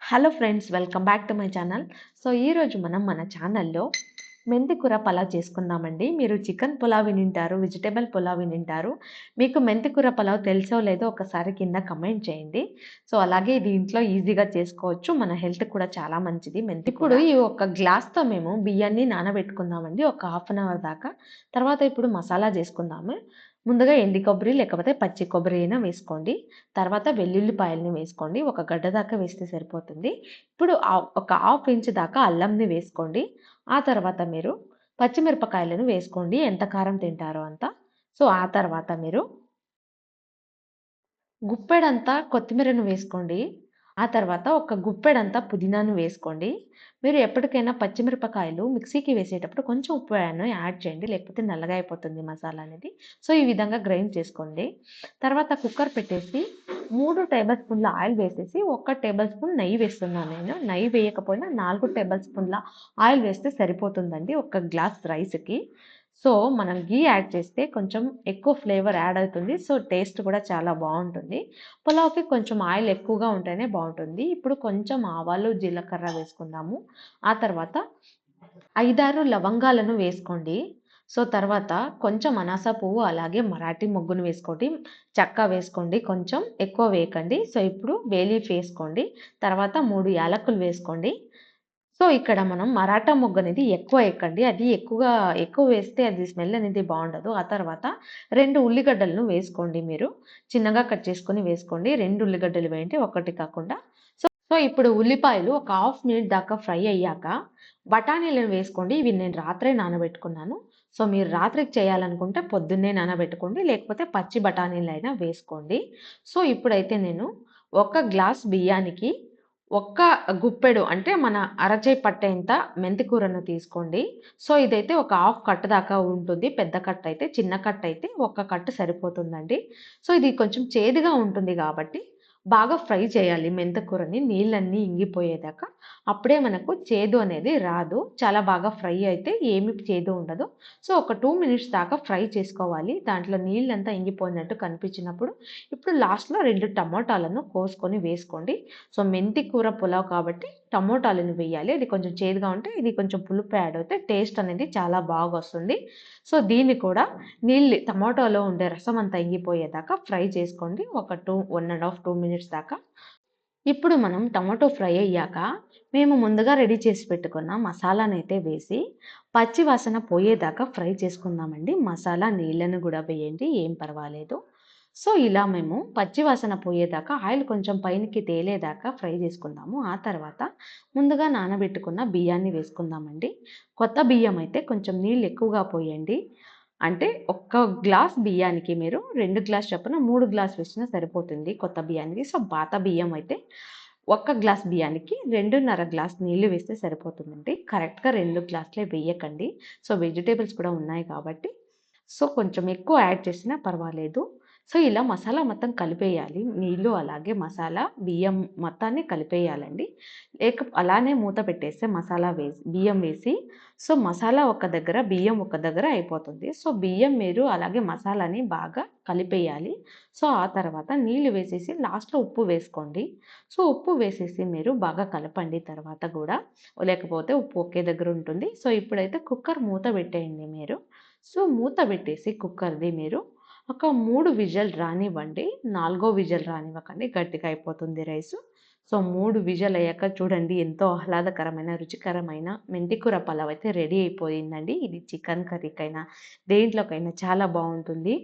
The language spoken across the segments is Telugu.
Hello friends, welcome back to my channel. So ఈరోజు మనం మన ఛానల్లో మెంతి కూర పలావ్ చేసుకుందామండి. మీరు చికెన్ పులావ్ వినింటారు, వెజిటేబుల్ పులావ్ వినింటారు. మీకు మెంతి కూర పలావ్ తెలుసో లేదో ఒకసారి కింద కమెంట్ చేయండి. సో అలాగే ఇది ఇంట్లో ఈజీగా చేసుకోవచ్చు. మన హెల్త్ కూడా చాలా మంచిది మెంతి కూర. ఇప్పుడు ఈ ఒక గ్లాస్తో మేము బియ్యాన్ని నానబెట్టుకుందామండి ఒక హాఫ్ అన్ అవర్ దాకా. తర్వాత ఇప్పుడు మసాలా చేసుకుందాము. ముందుగా ఎండి కొబ్బరి లేకపోతే పచ్చి కొబ్బరి అయినా వేసుకోండి. తర్వాత వెల్లుల్లిపాయలని వేసుకోండి. ఒక గడ్డ దాకా వేస్తే సరిపోతుంది. ఇప్పుడు ఒక హాఫ్ ఇంచ్ దాకా అల్లంని వేసుకోండి. ఆ తర్వాత మీరు పచ్చిమిరపకాయలను వేసుకోండి. ఎంత కారం తింటారో అంత. సో ఆ తర్వాత మీరు గుప్పెడంతా కొత్తిమీరను వేసుకోండి. ఆ తర్వాత ఒక గుప్పెడంతా పుదీనాను వేసుకోండి. మీరు ఎప్పటికైనా పచ్చిమిరపకాయలు మిక్సీకి వేసేటప్పుడు కొంచెం ఉప్పు యాడ్ చేయండి. లేకపోతే నల్లగా అయిపోతుంది మసాలా అనేది. సో ఈ విధంగా గ్రైండ్ చేసుకోండి. తర్వాత కుక్కర్ పెట్టేసి 3 టేబుల్ స్పూన్ల ఆయిల్ వేసేసి 1 టేబుల్ స్పూన్ నెయ్యి వేస్తున్నాను నేను. నెయ్యి వేయకపోయినా 4 టేబుల్ స్పూన్ల ఆయిల్ వేస్తే సరిపోతుందండి ఒక గ్లాస్ రైస్‌కి. సో మనం ఘీ యాడ్ చేస్తే కొంచెం ఎక్కువ ఫ్లేవర్ యాడ్ అవుతుంది. సో టేస్ట్ కూడా చాలా బాగుంటుంది. పులావ్‌కి కొంచెం ఆయిల్ ఎక్కువగా ఉంటేనే బాగుంటుంది. ఇప్పుడు కొంచెం ఆవాలు, జీలకర్ర వేసుకుందాము. ఆ తర్వాత 5, 6 లవంగాలను వేసుకోండి. సో తర్వాత కొంచెం అనాస పువ్వు అలాగే మరాఠీ మొగ్గును వేసుకోండి. చెక్క వేసుకోండి, కొంచెం ఎక్కువ వేయకండి. సో ఇప్పుడు బే లీఫ్ వేసుకోండి. తర్వాత 3 యాలకులు వేసుకోండి. సో ఇక్కడ మనం మరాఠా మొగ్గ అనేది ఎక్కువ ఎక్కండి. అది ఎక్కువ వేస్తే అది స్మెల్ అనేది బాగుండదు. ఆ తర్వాత 2 ఉల్లిగడ్డలను వేసుకోండి మీరు. చిన్నగా కట్ చేసుకొని వేసుకోండి. 2 ఉల్లిగడ్డలు వేయండి, ఒకటి కాకుండా. సో ఇప్పుడు ఉల్లిపాయలు ఒక హాఫ్ మినిట్ దాకా ఫ్రై అయ్యాక బఠానీలను వేసుకోండి. ఇవి నేను రాత్రే నానబెట్టుకున్నాను. సో మీరు రాత్రికి చేయాలనుకుంటే పొద్దున్నే నానబెట్టుకోండి. లేకపోతే పచ్చి బఠానీలైనా వేసుకోండి. సో ఇప్పుడైతే నేను ఒక గ్లాస్ బియ్యానికి ఒక్క గుప్పెడు అంటే మన అరచేయి పట్టేంత మెంతి కూరను తీసుకోండి. సో ఇదైతే ఒక హాఫ్ కట్ దాకా ఉంటుంది. పెద్ద కట్ అయితే, చిన్న కట్ అయితే ఒక్క కట్టు సరిపోతుందండి. సో ఇది కొంచెం చేదుగా ఉంటుంది కాబట్టి బాగా ఫ్రై చేయాలి మెంతికూరని నీళ్ళన్నీ ఇంగిపోయేదాకా. అప్పుడే మనకు చేదు అనేది రాదు. చాలా బాగా ఫ్రై అయితే ఏమి చేదు ఉండదు. సో ఒక 2 మినిట్స్ దాకా ఫ్రై చేసుకోవాలి. దాంట్లో నీళ్ళంతా ఇంగిపోయినట్టు కనిపించినప్పుడు ఇప్పుడు లాస్ట్‌లో 2 టమోటాలను కోసుకొని వేసుకోండి. సో మెంతి కూర పులావ్ కాబట్టి టమోటాలను వేయాలి. అది కొంచెం చేదుగా ఉంటే ఇది కొంచెం పులుపు యాడ్ అవుతే టేస్ట్ అనేది చాలా బాగొస్తుంది. సో దీన్ని కూడా టమాటోలో ఉండే రసం అంతా ఇంగిపోయేదాకా ఫ్రై చేసుకోండి. ఒక 1 ½ 2 మినిట్స్ దాకా. ఇప్పుడు మనం టమాటో ఫ్రై అయ్యాక మేము ముందుగా రెడీ చేసి పెట్టుకున్న మసాలానైతే వేసి పచ్చి వాసన పోయేదాకా ఫ్రై చేసుకుందామండి. మసాలా నీళ్ళను కూడా వేయండి, ఏం పర్వాలేదు. సో ఇలా మేము పచ్చి వాసన పోయేదాకా ఆయిల్ కొంచెం పైనకి తేలేదాకా ఫ్రై చేసుకుందాము. ఆ తర్వాత ముందుగా నానబెట్టుకున్న బియ్యాన్ని వేసుకుందామండి. కొత్త బియ్యం అయితే కొంచెం నీళ్ళు ఎక్కువగా పోయండి. అంటే ఒక్క గ్లాస్ బియ్యానికి మీరు 2 గ్లాస్ చొప్పున 3 గ్లాస్ వేసినా సరిపోతుంది కొత్త బియ్యానికి. సో పాత బియ్యం అయితే ఒక్క గ్లాస్ బియ్యానికి 2.5 గ్లాస్ నీళ్లు వేస్తే సరిపోతుందండి. కరెక్ట్‌గా 2 గ్లాసులే వేయకండి. సో వెజిటబుల్స్ కూడా ఉన్నాయి కాబట్టి సో కొంచెం ఎక్కువ యాడ్ చేసినా పర్వాలేదు. సో ఇలా మసాలా మొత్తం కలిపేయాలి. నీళ్ళు అలాగే మసాలా, బియ్యం మొత్తాన్ని కలిపేయాలండి. అలానే మూత పెట్టేస్తే బియ్యం వేసి సో మసాలా ఒక దగ్గర, బియ్యం ఒక దగ్గర అయిపోతుంది. సో బియ్యం మీరు అలాగే మసాలాని బాగా కలిపేయాలి. సో ఆ తర్వాత నీళ్లు వేసేసి లాస్ట్‌లో ఉప్పు వేసుకోండి. సో ఉప్పు వేసేసి మీరు బాగా కలపండి తర్వాత కూడా. లేకపోతే ఉప్పు ఒకే దగ్గర ఉంటుంది. సో ఇప్పుడైతే కుక్కర్ మూత పెట్టేయండి మీరు. సో మూత పెట్టేసి కుక్కర్‌ది మీరు ఒక 3 విజిల్ రానివ్వండి. నాలుగో విజిల్ రానివ్వకండి, గట్టిగా అయిపోతుంది రైసు. సో 3 విజిల్ అయ్యాక చూడండి ఎంతో ఆహ్లాదకరమైన, రుచికరమైన మెంతికూర పలావ్ అయితే రెడీ అయిపోయిందండి. ఇది చికెన్ కర్రీకైనా, దేంట్లోకైనా చాలా బాగుంటుంది.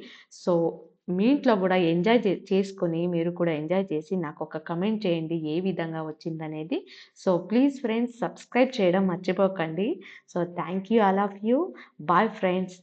సో మీ ఇంట్లో కూడా చేసుకొని మీరు కూడా ఎంజాయ్ చేసి నాకు ఒక కమెంట్ చేయండి ఏ విధంగా వచ్చిందనేది. సో ప్లీజ్ ఫ్రెండ్స్, సబ్స్క్రైబ్ చేయడం మర్చిపోకండి. So thank you all of you. Bye friends.